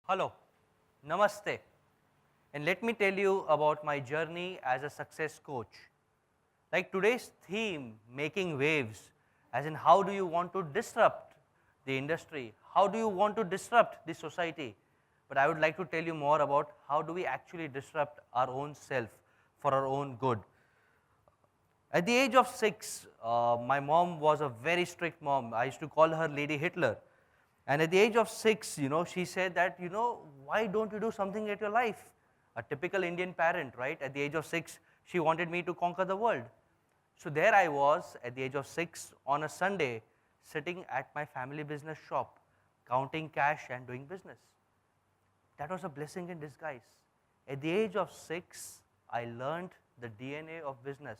Hello, Namaste, and let me tell you about my journey as a success coach. Like today's theme, making waves, as in how do you want to disrupt the industry? How do you want to disrupt the society? But I would like to tell you more about how do we actually disrupt our own self for our own good. At the age of 6, my mom was a very strict mom. I used to call her Lady Hitler. And at the age of 6, she said that, why don't you do something at your life? A typical Indian parent, right? At the age of 6, she wanted me to conquer the world. So there I was at the age of 6 on a Sunday, sitting at my family business shop, counting cash and doing business. That was a blessing in disguise. At the age of 6, I learned the DNA of business.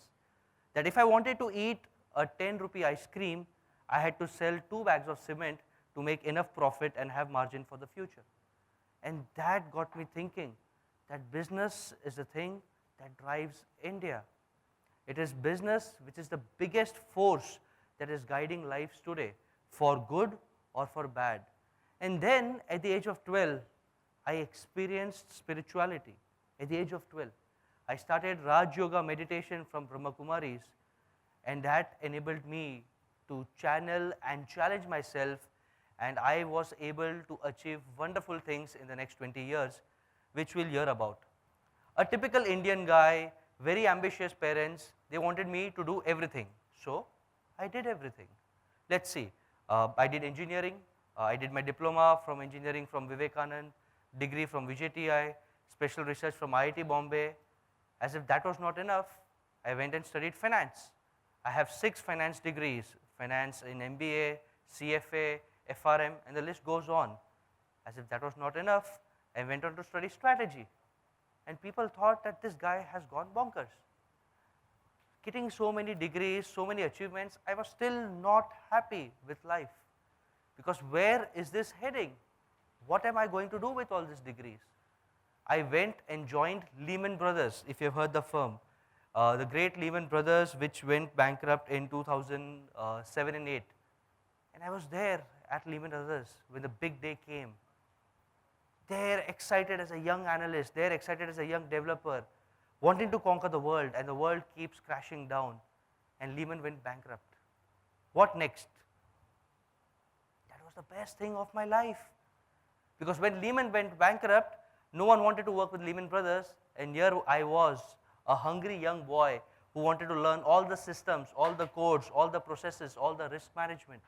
That if I wanted to eat a 10 rupee ice cream, I had to sell 2 bags of cement to make enough profit and have margin for the future. And that got me thinking that business is the thing that drives India. It is business which is the biggest force that is guiding lives today, for good or for bad. And then at the age of 12, I experienced spirituality. At the age of 12, I started Raj Yoga meditation from Brahma Kumaris, and that enabled me to channel and challenge myself, and I was able to achieve wonderful things in the next 20 years, which we'll hear about. A typical Indian guy, very ambitious parents, they wanted me to do everything. So I did everything. Let's see. I did engineering. I did my diploma from engineering from Vivekanand, degree from VJTI, special research from IIT Bombay. As if that was not enough, I went and studied finance. I have 6 finance degrees, finance in MBA, CFA, FRM, and the list goes on. As if that was not enough, I went on to study strategy. And people thought that this guy has gone bonkers. Getting so many degrees, so many achievements, I was still not happy with life. Because where is this heading? What am I going to do with all these degrees? I went and joined Lehman Brothers, if you've heard the firm. The great Lehman Brothers, which went bankrupt in 2007 and 8. And I was there at Lehman Brothers when the big day came. They're excited as a young analyst, they're excited as a young developer, wanting to conquer the world, and the world keeps crashing down, and Lehman went bankrupt. What next? That was the best thing of my life. Because when Lehman went bankrupt, no one wanted to work with Lehman Brothers, and here I was, a hungry young boy who wanted to learn all the systems, all the codes, all the processes, all the risk management.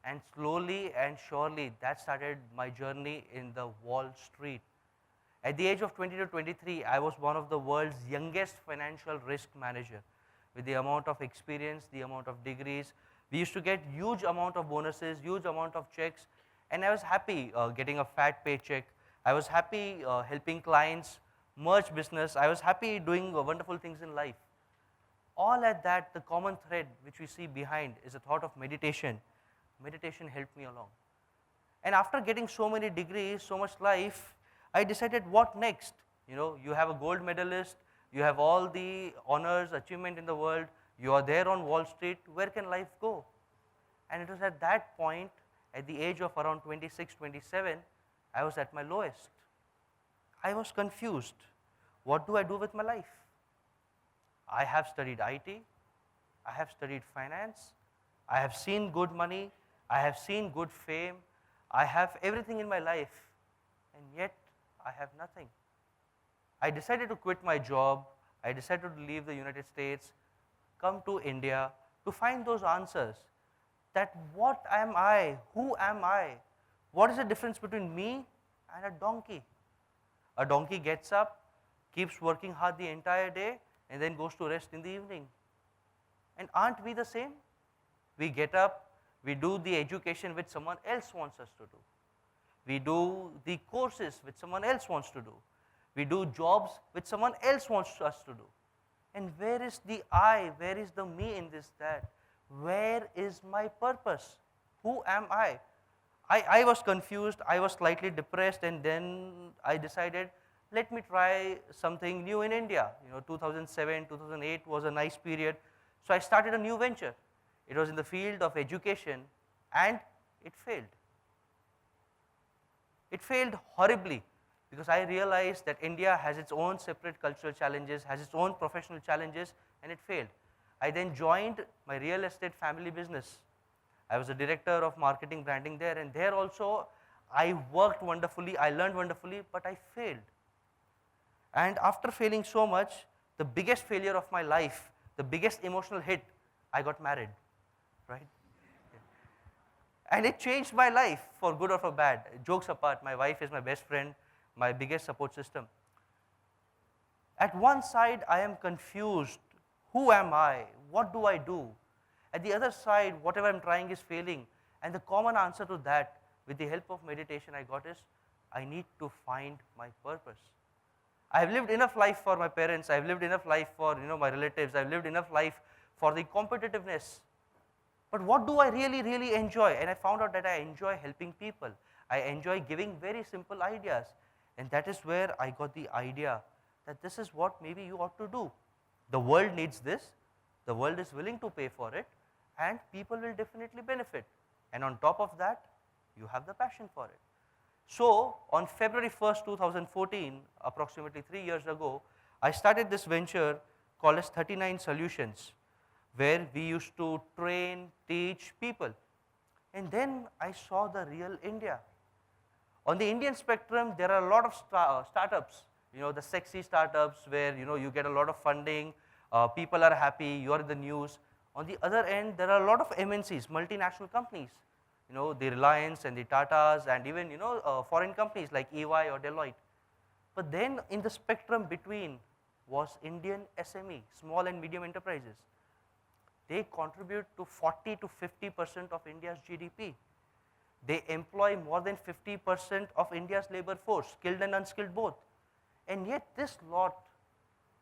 And slowly and surely, that started my journey in the Wall Street. At the age of 20 to 23, I was one of the world's youngest financial risk manager. With the amount of experience, the amount of degrees, we used to get huge amount of bonuses, huge amount of checks, and I was happy getting a fat paycheck. I was happy helping clients merge business. I was happy doing wonderful things in life. All at that, the common thread which we see behind is a thought of meditation. Meditation helped me along. And after getting so many degrees, so much life, I decided what next? You have a gold medalist, you have all the honors, achievement in the world, you are there on Wall Street, where can life go? And it was at that point, at the age of around 26, 27, I was at my lowest. I was confused. What do I do with my life? I have studied IT, I have studied finance, I have seen good money, I have seen good fame, I have everything in my life, and yet I have nothing. I decided to quit my job, I decided to leave the United States, come to India to find those answers. That what am I? Who am I? What is the difference between me and a donkey? A donkey gets up, keeps working hard the entire day, and then goes to rest in the evening. And aren't we the same? We get up, we do the education which someone else wants us to do. We do the courses which someone else wants to do. We do jobs which someone else wants us to do. And where is the I? Where is the me in this, that? Where is my purpose? Who am I? I was confused, I was slightly depressed, and then I decided, let me try something new in India. 2007, 2008 was a nice period. So I started a new venture. It was in the field of education, and it failed. It failed horribly because I realized that India has its own separate cultural challenges, has its own professional challenges, and it failed. I then joined my real estate family business. I was a director of marketing branding there, and there also I worked wonderfully, I learned wonderfully, but I failed. And after failing so much, the biggest failure of my life, the biggest emotional hit, I got married, right? And it changed my life for good or for bad. Jokes apart, my wife is my best friend, my biggest support system. At one side, I am confused. Who am I? What do I do? At the other side, whatever I'm trying is failing. And the common answer to that, with the help of meditation, I got is, I need to find my purpose. I've lived enough life for my parents. I've lived enough life for my relatives. I've lived enough life for the competitiveness. But what do I really, really enjoy? And I found out that I enjoy helping people. I enjoy giving very simple ideas. And that is where I got the idea that this is what maybe you ought to do. The world needs this. The world is willing to pay for it. And people will definitely benefit. And on top of that, you have the passion for it. So on February 1st, 2014, approximately 3 years ago, I started this venture called as 39 Solutions, where we used to train, teach people. And then I saw the real India. On the Indian spectrum, there are a lot of startups, the sexy startups where you get a lot of funding, people are happy, you are in the news. On the other end, there are a lot of MNCs, multinational companies, the Reliance and the Tatas and even foreign companies like EY or Deloitte. But then in the spectrum between was Indian SME, small and medium enterprises. They contribute to 40 to 50% of India's GDP. They employ more than 50% of India's labor force, skilled and unskilled both. And yet this lot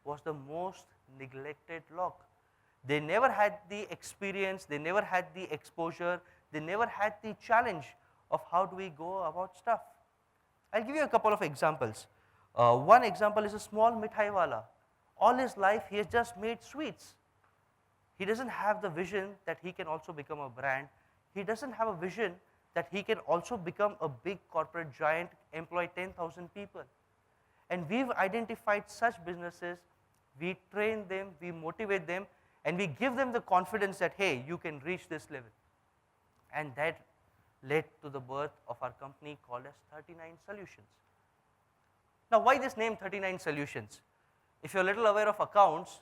was the most neglected lot. They never had the experience, they never had the exposure, they never had the challenge of how do we go about stuff. I'll give you a couple of examples. One example is a small mithai wala. All his life he has just made sweets. He doesn't have the vision that he can also become a brand. He doesn't have a vision that he can also become a big corporate giant, employ 10,000 people. And we've identified such businesses, we train them, we motivate them, and we give them the confidence that, hey, you can reach this level. And that led to the birth of our company called as 39 Solutions. Now, why this name 39 Solutions? If you're a little aware of accounts,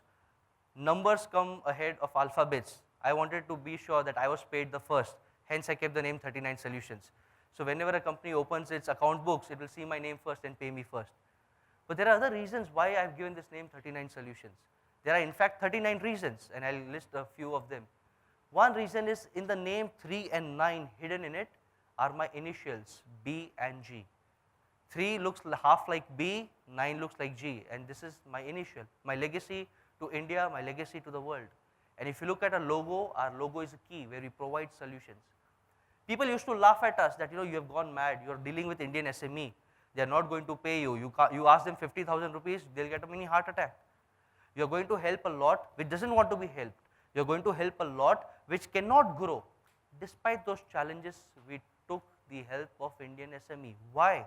numbers come ahead of alphabets. I wanted to be sure that I was paid the first, hence I kept the name 39 Solutions. So whenever a company opens its account books, it will see my name first and pay me first. But there are other reasons why I've given this name 39 Solutions. There are in fact 39 reasons, and I'll list a few of them. One reason is in the name 3 and 9 hidden in it are my initials, B and G. 3 looks half like B, 9 looks like G, and this is my initial, my legacy to India, my legacy to the world. And if you look at our logo is a key where we provide solutions. People used to laugh at us that you have gone mad, you're dealing with Indian SME, they're not going to pay you. You ask them 50,000 rupees, they'll get a mini heart attack. You're going to help a lot which doesn't want to be helped. You're going to help a lot which cannot grow. Despite those challenges, we took the help of Indian SME. Why?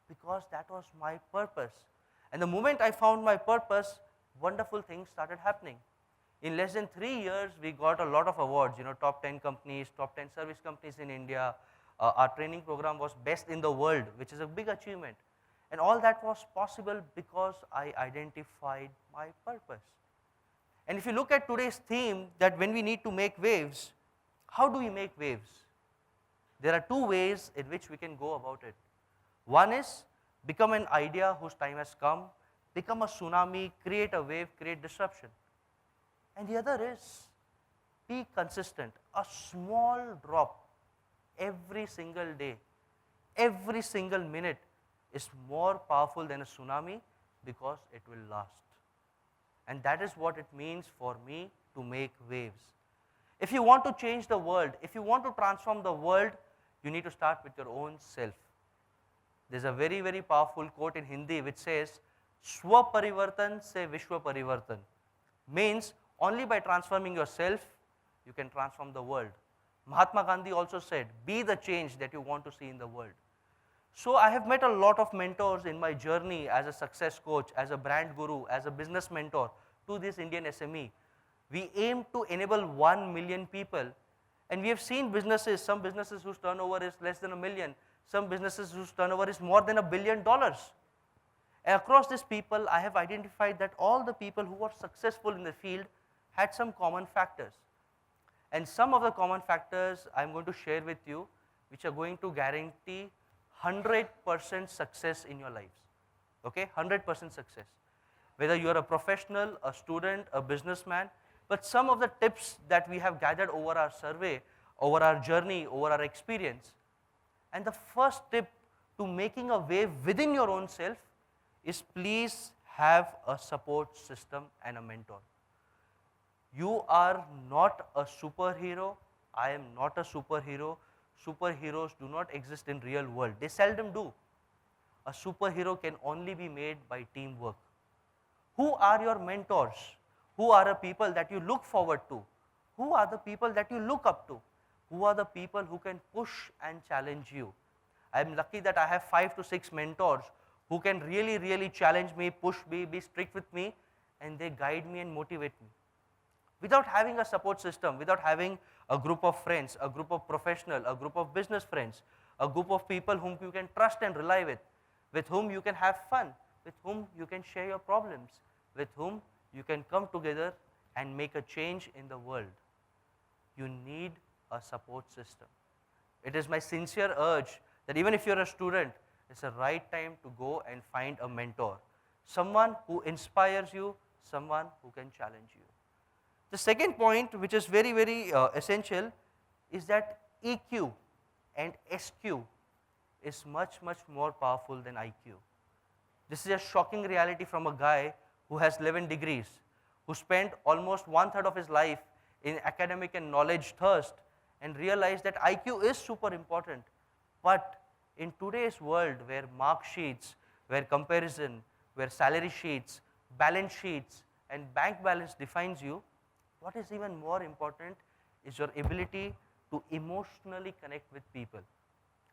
Because that was my purpose. And the moment I found my purpose, wonderful things started happening. In less than 3 years, we got a lot of awards, top 10 companies, top 10 service companies in India. Our training program was best in the world, which is a big achievement. And all that was possible because I identified my purpose. And if you look at today's theme, that when we need to make waves, how do we make waves? There are 2 ways in which we can go about it. One is become an idea whose time has come, become a tsunami, create a wave, create disruption. And the other is be consistent, a small drop every single day, every single minute is more powerful than a tsunami because it will last. And that is what it means for me to make waves. If you want to change the world, if you want to transform the world, you need to start with your own self. There's a very, very powerful quote in Hindi which says, Swa Parivartan se Vishwa Parivartan. Means only by transforming yourself, you can transform the world. Mahatma Gandhi also said, be the change that you want to see in the world. So I have met a lot of mentors in my journey as a success coach, as a brand guru, as a business mentor to this Indian SME. We aim to enable 1 million people, and we have seen businesses, some businesses whose turnover is less than a million, some businesses whose turnover is more than $1 billion. And across these people, I have identified that all the people who were successful in the field had some common factors. And some of the common factors I'm going to share with you, which are going to guarantee 100% success in your lives. Okay, 100% success. Whether you are a professional, a student, a businessman, but some of the tips that we have gathered over our survey, over our journey, over our experience. And the first tip to making a wave within your own self is please have a support system and a mentor. You are not a superhero. I am not a superhero. Superheroes do not exist in real world. They seldom do. A superhero can only be made by teamwork. Who are your mentors? Who are the people that you look forward to? Who are the people that you look up to? Who are the people who can push and challenge you? I am lucky that I have 5 to 6 mentors who can really, really challenge me, push me, be strict with me, and they guide me and motivate me. Without having a support system, without having a group of friends, a group of professionals, a group of business friends, a group of people whom you can trust and rely with whom you can have fun, with whom you can share your problems, with whom you can come together and make a change in the world. You need a support system. It is my sincere urge that even if you're a student, it's the right time to go and find a mentor, someone who inspires you, someone who can challenge you. The second point, which is very, very essential, is that EQ and SQ is much, much more powerful than IQ. This is a shocking reality from a guy who has 11 degrees, who spent almost 1/3 of his life in academic and knowledge thirst, and realized that IQ is super important. But in today's world where mark sheets, where comparison, where salary sheets, balance sheets, and bank balance defines you, what is even more important is your ability to emotionally connect with people.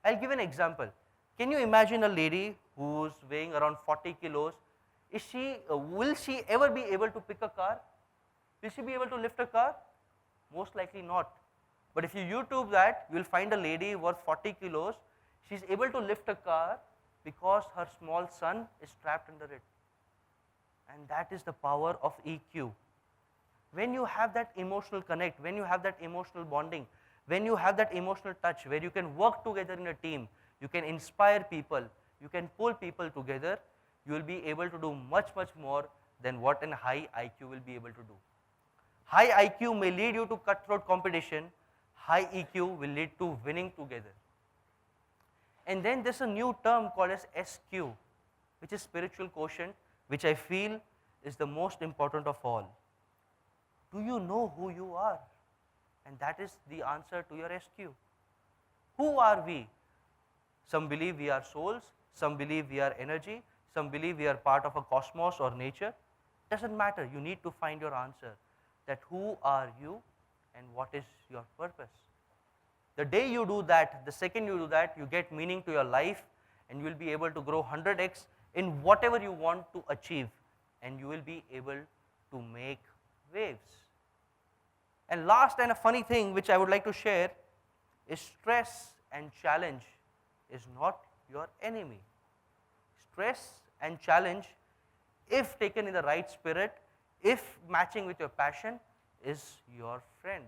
I'll give an example. Can you imagine a lady who's weighing around 40 kilos? Will she ever be able to pick a car? Will she be able to lift a car? Most likely not. But if you YouTube that, you will find a lady worth 40 kilos. She's able to lift a car because her small son is trapped under it. And that is the power of EQ. When you have that emotional connect, when you have that emotional bonding, when you have that emotional touch where you can work together in a team, you can inspire people, you can pull people together, you will be able to do much, much more than what a high IQ will be able to do. High IQ may lead you to cutthroat competition, high EQ will lead to winning together. And then there's a new term called as SQ, which is spiritual quotient, which I feel is the most important of all. Do you know who you are? And that is the answer to your SQ. Who are we? Some believe we are souls, some believe we are energy, some believe we are part of a cosmos or nature. Doesn't matter, you need to find your answer. That who are you and what is your purpose? The day you do that, the second you do that, you get meaning to your life and you will be able to grow 100x in whatever you want to achieve, and you will be able to make waves. And last, and a funny thing which I would like to share is stress and challenge is not your enemy. Stress and challenge, if taken in the right spirit, if matching with your passion, is your friend.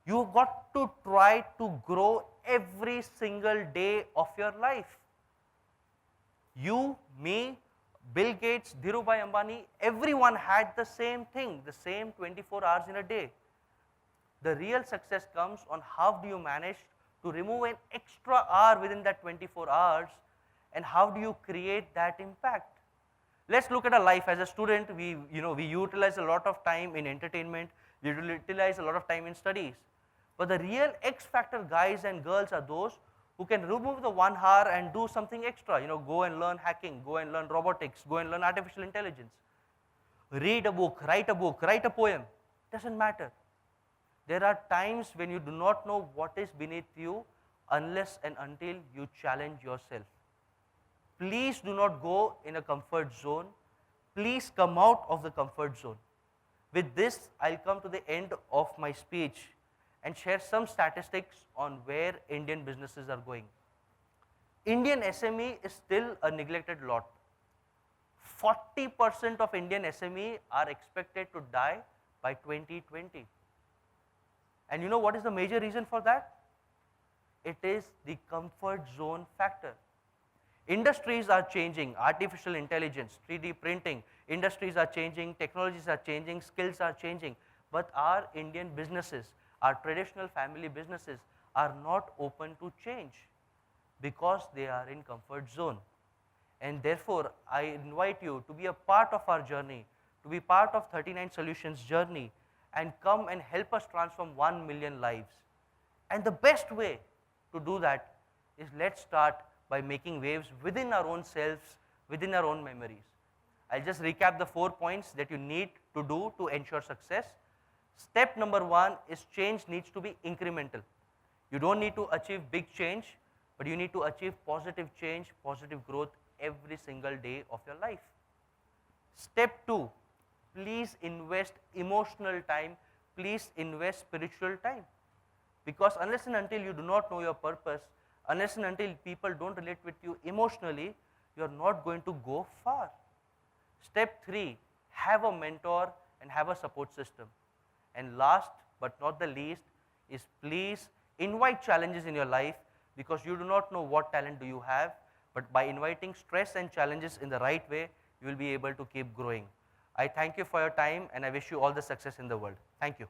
You've got to try to grow every single day of your life. You, me, Bill Gates, Dhirubhai Ambani, everyone had the same thing, the same 24 hours in a day. The real success comes on how do you manage to remove an extra hour within that 24 hours, and how do you create that impact. Let's look at our life. As a student, we utilize a lot of time in entertainment, we utilize a lot of time in studies. But the real X factor guys and girls are those who can remove the 1 hour and do something extra. Go and learn hacking, go and learn robotics, go and learn artificial intelligence. Read a book, write a poem. Doesn't matter. There are times when you do not know what is beneath you, unless and until you challenge yourself. Please do not go in a comfort zone. Please come out of the comfort zone. With this, I'll come to the end of my speech and share some statistics on where Indian businesses are going. Indian SME is still a neglected lot. 40% of Indian SME are expected to die by 2020. And you know what is the major reason for that? It is the comfort zone factor. Industries are changing, artificial intelligence, 3D printing, industries are changing, technologies are changing, skills are changing, but our Indian businesses, our traditional family businesses are not open to change because they are in comfort zone. And therefore, I invite you to be a part of our journey, to be part of 39 Solutions journey and come and help us transform 1 million lives. And the best way to do that is let's start by making waves within our own selves, within our own memories. I'll just recap the 4 points that you need to do to ensure success. Step number 1 is change needs to be incremental. You don't need to achieve big change, but you need to achieve positive change, positive growth every single day of your life. Step 2, please invest emotional time, please invest spiritual time. Because unless and until you do not know your purpose, unless and until people don't relate with you emotionally, you are not going to go far. Step 3, have a mentor and have a support system. And last but not the least is please invite challenges in your life because you do not know what talent do you have, but by inviting stress and challenges in the right way, you will be able to keep growing. I thank you for your time and I wish you all the success in the world. Thank you.